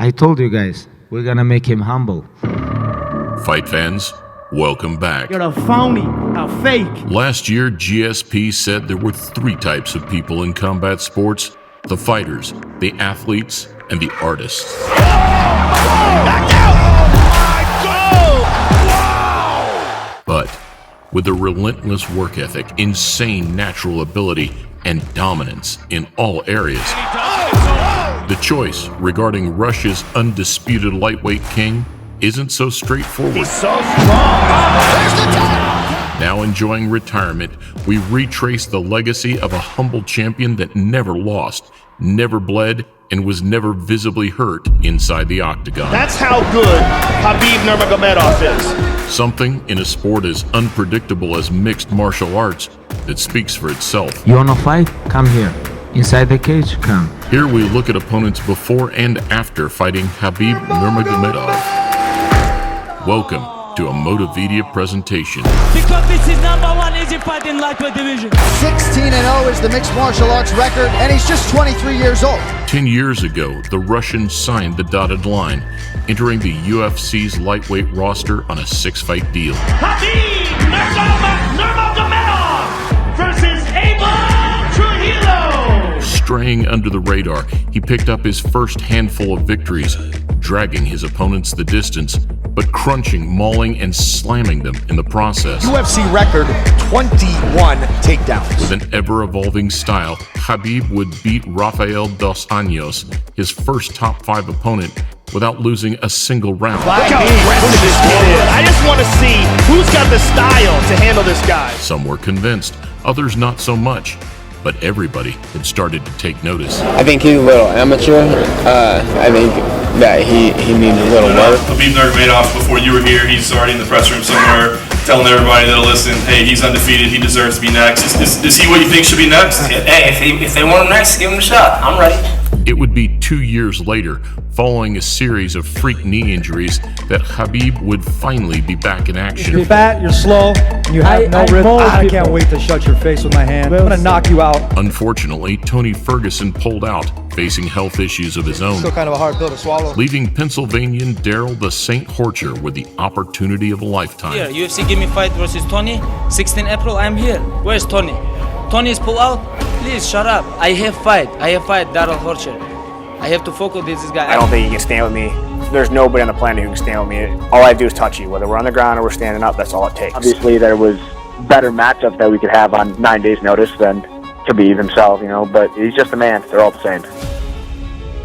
I told you guys, we're gonna make him humble. Fight fans, welcome back. You're a phony, a fake. Last year, GSP said there were three types of people in combat sports: the fighters, the athletes, and the artists. Knocked out! But with a relentless work ethic, insane natural ability, and dominance in all areas, the choice regarding Russia's undisputed lightweight king isn't so straightforward. He's so strong! There's the top! Now enjoying retirement, we retrace the legacy of a humble champion that never lost, never bled, and was never visibly hurt inside the octagon. That's how good Khabib Nurmagomedov is. Something in a sport as unpredictable as mixed martial arts that speaks for itself. You wanna fight? Come here. Inside the cage, come. Here we look at opponents before and after fighting Khabib Nurmagomedov. Welcome to a Motivedia presentation. Because this is #1 easy fight in lightweight division. 16-0 is the mixed martial arts record, and he's just 23 years old. 10 years ago, the Russian signed the dotted line, entering the UFC's lightweight roster on a 6-fight deal. Khabib Nurmagomedov versus Abel Trujillo. Straying under the radar, he picked up his first handful of victories, dragging his opponents the distance, but crunching, mauling, and slamming them in the process. UFC record, 21 takedowns. With an ever-evolving style, Khabib would beat Rafael dos Anjos, his first top 5 opponent, without losing a single round. Look how aggressive this kid is. I just want to see who's got the style to handle this guy. Some were convinced, others not so much, but everybody had started to take notice. I think he's a little amateur. I think that he needs a little work. Khabib Nurmagomedov, before you were here, he's already in the press room somewhere telling everybody that'll listen, hey, he's undefeated, he deserves to be next. Is he what you think should be next? Hey, if they want him next, give him a shot. I'm ready. It would be 2 years later, following a series of freak knee injuries, that Khabib would finally be back in action. You're fat, you're slow, and you have no rhythm. I can't wait to shut your face with my hand. I'm gonna knock you out. Unfortunately, Tony Ferguson pulled out, facing health issues of his own, Still kind of a hard pill to swallow. leaving Pennsylvanian Daryl the Saint Horcher with the opportunity of a lifetime. Here, UFC give me fight versus Tony. 16 April, I'm here. Where's Tony? Tony's pull out? Please, shut up. I have fight, Daryl Horcher. I have to focus this guy. I don't think you can stand with me. There's nobody on the planet who can stand with me. All I do is touch you. Whether we're on the ground or we're standing up, that's all it takes. Obviously, there was better matchups that we could have on 9 days' notice than Khabib himself, but he's just a man. They're all the same.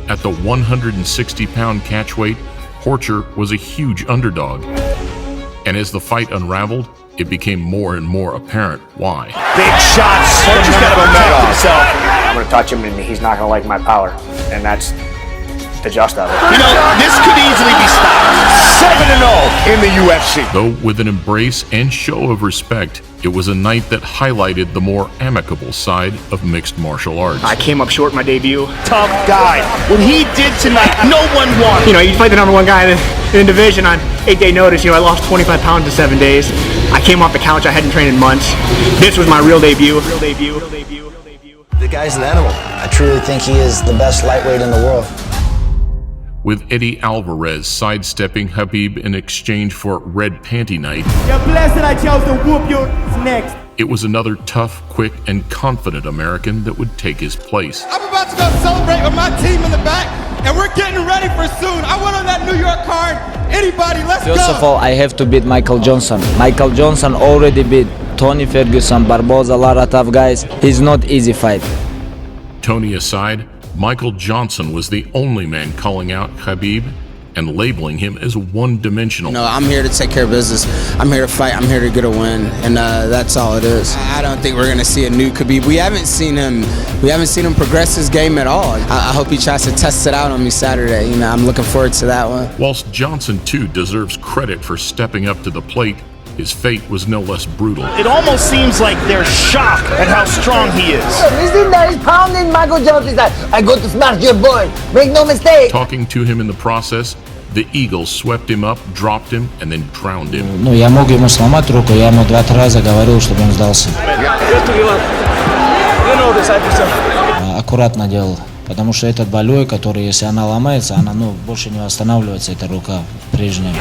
At the 160-pound catchweight, Horcher was a huge underdog. And as the fight unraveled, it became more and more apparent why. Big shots. Horcher's got to protect himself. I'm going to touch him, and he's not going to like my power. And that's the just of it. This could easily be stopped. 7-0 in the UFC. Though with an embrace and show of respect, it was a night that highlighted the more amicable side of mixed martial arts. I came up short in my debut. Tough guy. What he did tonight, no one won. You fight the #1 guy in the division on 8-day notice. I lost 25 pounds in 7 days. I came off the couch. I hadn't trained in months. This was my real debut. The guy's an animal. I truly think he is the best lightweight in the world. With Eddie Alvarez sidestepping Khabib in exchange for Red Panty Night, You're blessed that I chose to whoop you next. it was another tough, quick, and confident American that would take his place. I'm about to go celebrate with my team in the back, and we're getting ready for soon. I went on that New York card. Anybody, let's go. First of all, I have to beat Michael Johnson. Michael Johnson already beat Tony Ferguson, Barboza, a lot of tough guys. It's not easy fight. Tony aside, Michael Johnson was the only man calling out Khabib and labeling him as one-dimensional. I'm here to take care of business. I'm here to fight. I'm here to get a win, and that's all it is. I don't think we're gonna see a new Khabib. We haven't seen him progress his game at all. I hope he tries to test it out on me Saturday. I'm looking forward to that one. Whilst Johnson too deserves credit for stepping up to the plate, his fate was no less brutal. It almost seems like they're shocked at how strong he is. Listen, that is pounding Michael Johnson. I go to smash your boy. Make no mistake. Talking to him in the process, the Eagle swept him up, dropped him, and then drowned him. Я мог ему сломать руку, я ему 2-3 раза говорил, чтобы он сдался. Аккуратно делал. Потому что этот болевой, который, если она ломается, она, больше не восстанавливается, эта рука прежняя.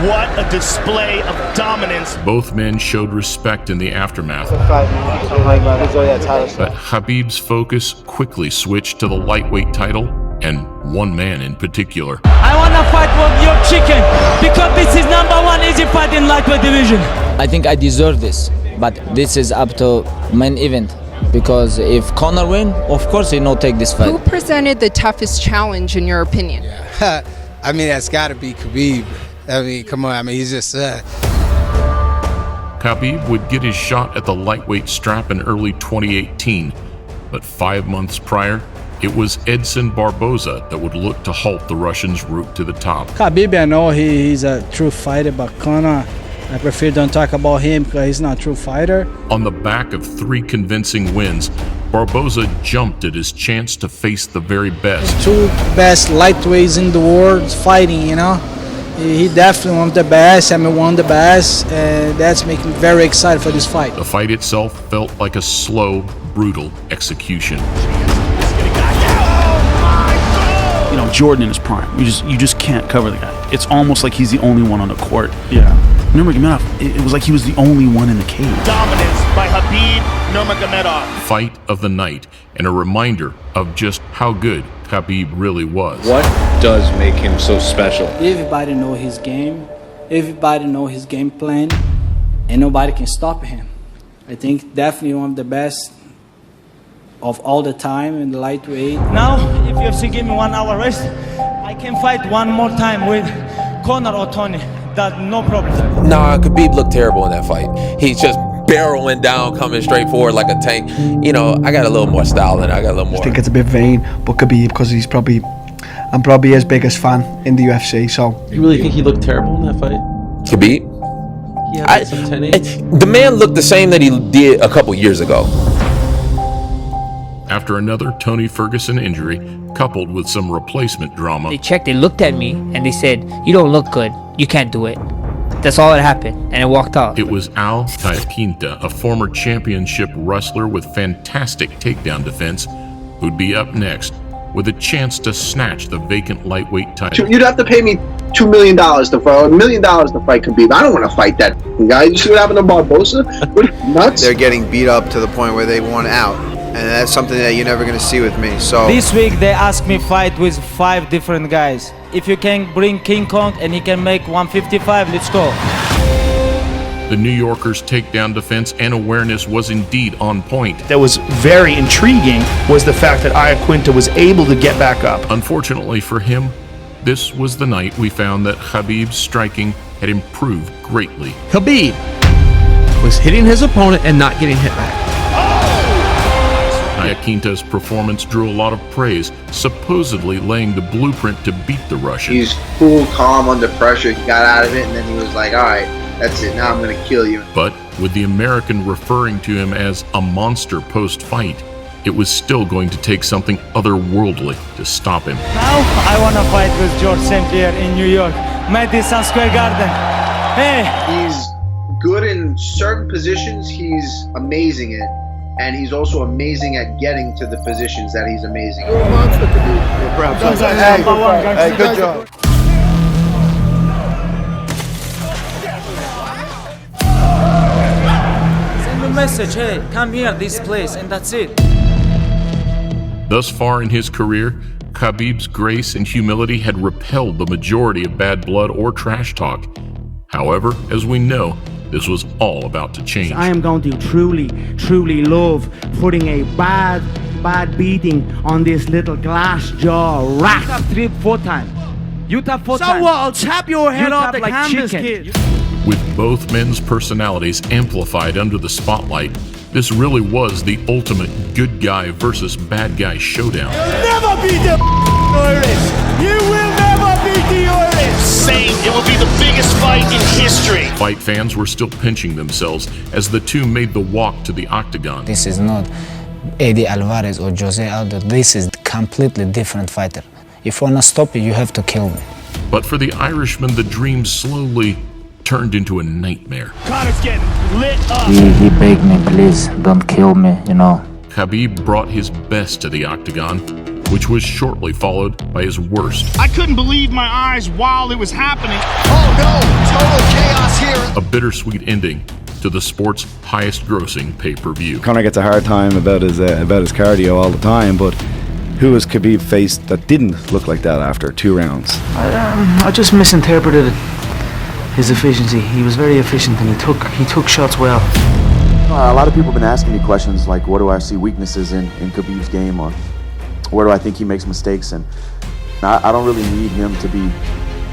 What a display of dominance. Both men showed respect in the aftermath. But Khabib's focus quickly switched to the lightweight title and one man in particular. I wanna fight with your chicken because this is #1 easy fight in lightweight division. I think I deserve this, but this is up to main event. Because if Conor win, of course he no take this fight. Who presented the toughest challenge in your opinion? Yeah. I mean, that's got to be Khabib. I mean, come on. I mean, he's just. Khabib would get his shot at the lightweight strap in early 2018, but 5 months prior, it was Edson Barboza that would look to halt the Russian's route to the top. Khabib, I know he's a true fighter, but Conor, I prefer don't talk about him because he's not a true fighter. On the back of 3 convincing wins, Barboza jumped at his chance to face the very best. 2 best lightweights in the world fighting, you know. He definitely one of the best, one of the best, and that's making me very excited for this fight. The fight itself felt like a slow, brutal execution. You know, Jordan in his prime, you just can't cover the guy. It's almost like he's the only one on the court. Yeah. Nurmagomedov, it was like he was the only one in the cage. Dominance by Khabib Nurmagomedov. Fight of the night, and a reminder of just how good Khabib really was. What does make him so special? Everybody know his game. Everybody know his game plan, and nobody can stop him. I think definitely one of the best of all the time in the lightweight. Now, if UFC give me 1 hour rest, I can fight one more time with Conor or Tony. That no problem. Nah, Khabib looked terrible in that fight. He's just barreling down, coming straight forward like a tank. You know, I got a little more style than I got a little more. I think it's a bit vain, but Khabib, because I'm probably his biggest fan in the UFC. So you really think he looked terrible in that fight? Khabib? The man looked the same that he did a couple years ago. After another Tony Ferguson injury, coupled with some replacement drama, they checked, they looked at me, and they said, "You don't look good. You can't do it." That's all that happened, and I walked out. It was Al Iaquinta, a former championship wrestler with fantastic takedown defense, who'd be up next with a chance to snatch the vacant lightweight title. You'd have to pay me $2 million to fight, $1 million to fight Khabib. I don't want to fight that guy. You see what happened to Barboza? What, nuts? They're getting beat up to the point where they want out. And that's something that you're never going to see with me. So this week they asked me fight with 5 different guys. If you can bring King Kong and he can make 155, let's go. The New Yorker's takedown defense and awareness was indeed on point. That was very intriguing was the fact that Iaquinta was able to get back up. Unfortunately for him, this was the night we found that Khabib's striking had improved greatly. Khabib was hitting his opponent and not getting hit back. Iaquinta's performance drew a lot of praise, supposedly laying the blueprint to beat the Russian. He's cool, calm under pressure. He got out of it, and then he was like, all right, that's it. Now I'm going to kill you. But with the American referring to him as a monster post-fight, it was still going to take something otherworldly to stop him. Now I want to fight with George St. Pierre in New York, Madison Square Garden. Hey! He's good in certain positions. He's amazing at. And he's also amazing at getting to the positions that he's amazing. You're a monster, Hey, good job. Send a message, hey, come here, this place, and that's it. Thus far in his career, Khabib's grace and humility had repelled the majority of bad blood or trash talk. However, as we know, this was all about to change. I am going to truly love putting a bad beating on this little glass jaw rat. You tap 3-4 times. You tap 4 times. So what? I'll tap your head off the like canvas, chicken. kid. With both men's personalities amplified under the spotlight, this really was the ultimate good guy versus bad guy showdown. You'll never beat the Irish. You will never beat the Irish. Same. It will be the biggest fight in history. Fight fans were still pinching themselves as the two made the walk to the octagon. This is not Eddie Alvarez or Jose Aldo. This is a completely different fighter. If you want to stop it, you have to kill me. But for the Irishman, the dream slowly turned into a nightmare. Conor's getting lit up. He begged me, please, don't kill me, you know. Khabib brought his best to the octagon, which was shortly followed by his worst. I couldn't believe my eyes while it was happening. Oh no, total chaos here. A bittersweet ending to the sport's highest-grossing pay-per-view. Conor gets a hard time about his cardio all the time, but who has Khabib faced that didn't look like that after 2 rounds? I just misinterpreted his efficiency. He was very efficient and he took shots well. A lot of people have been asking me questions like, what do I see weaknesses in Khabib's game, or where do I think he makes mistakes? And I don't really need him to be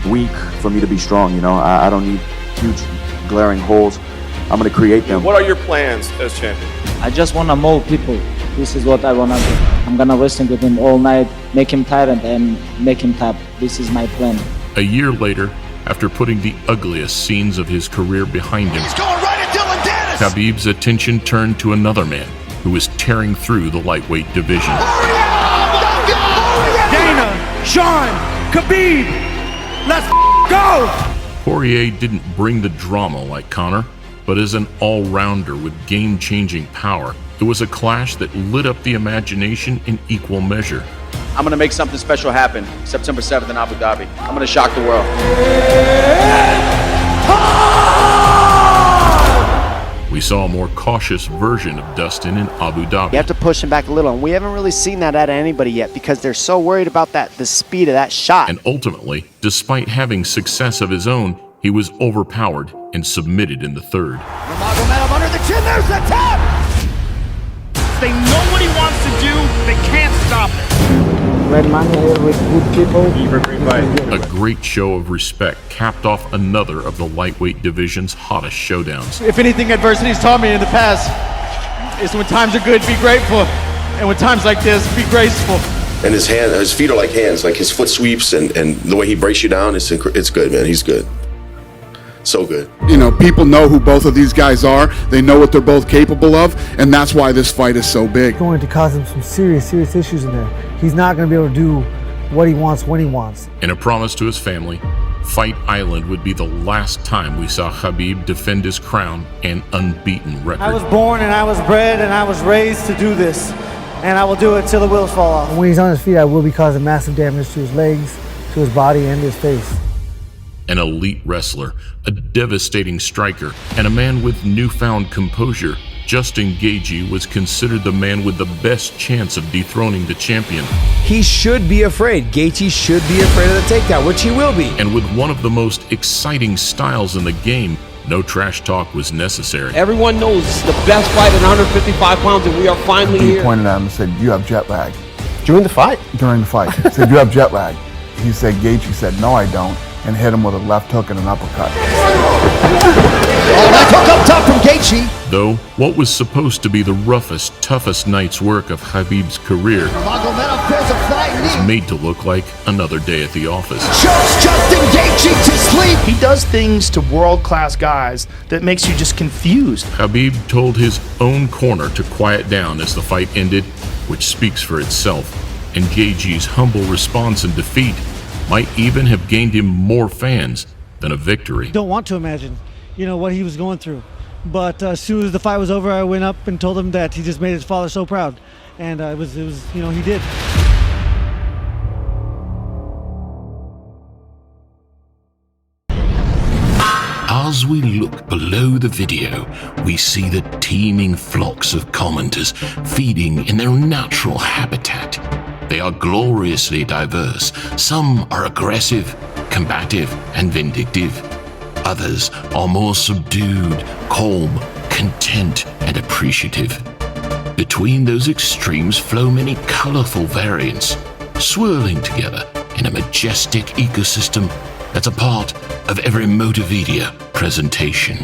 weak for me to be strong, you know? I don't need huge glaring holes. I'm going to create them. What are your plans as champion? I just want to mold people. This is what I want to do. I'm going to wrestle with him all night, make him tired and make him tap. This is my plan. A year later, after putting the ugliest scenes of his career behind him, Khabib's attention turned to another man who was tearing through the lightweight division. Dana, Sean, Khabib, let's go! Poirier didn't bring the drama like Conor, but as an all-rounder with game-changing power, it was a clash that lit up the imagination in equal measure. I'm going to make something special happen September 7th in Abu Dhabi. I'm going to shock the world. We saw a more cautious version of Dustin in Abu Dhabi. You have to push him back a little, and we haven't really seen that out of anybody yet because they're so worried about the speed of that shot. And ultimately, despite having success of his own, he was overpowered and submitted in the third. Nurmagomedov under the chin, there's the tap! They know what he wants to do, they can't stop it. Red money here with good people. A great show of respect capped off another of the lightweight division's hottest showdowns. If anything adversity's taught me in the past, is when times are good, be grateful. And when times like this, be graceful. And his feet are like hands, like his foot sweeps and the way he breaks you down, it's good, man. He's good. So good. You know, people know who both of these guys are. They know what they're both capable of, and that's why this fight is so big. It's going to cause him some serious issues in there. He's not going to be able to do what he wants when he wants. In a promise to his family, Fight Island would be the last time we saw Khabib defend his crown and unbeaten record. I was born and I was bred and I was raised to do this, and I will do it till the wheels fall off. When he's on his feet, I will be causing massive damage to his legs, to his body, and his face. An elite wrestler, a devastating striker, and a man with newfound composure, Justin Gaethje was considered the man with the best chance of dethroning the champion. He should be afraid. Gaethje should be afraid of the takedown, which he will be. And with one of the most exciting styles in the game, no trash talk was necessary. Everyone knows this is the best fight at 155 pounds, and we are finally He here. pointed at him and said, "You have jet lag." During the fight? During the fight. He said, "You have jet lag." He said, Gaethje said, "No, I don't," and hit him with a left hook and an uppercut. Oh, left hook up top from Gaethje. Though what was supposed to be the roughest, toughest night's work of Khabib's career Nurmagomedov feels a flying knee. is made to look like another day at the office. Shows Justin Gaethje to sleep. He does things to world-class guys that makes you just confused. Khabib told his own corner to quiet down as the fight ended, which speaks for itself, and Gaethje's humble response and defeat might even have gained him more fans than a victory. Don't want to imagine, what he was going through. But as soon as the fight was over, I went up and told him that he just made his father so proud. And it was he did. As we look below the video, we see the teeming flocks of commenters feeding in their natural habitat. They are gloriously diverse. Some are aggressive, combative, and vindictive. Others are more subdued, calm, content, and appreciative. Between those extremes flow many colorful variants, swirling together in a majestic ecosystem that's a part of every Motivedia presentation.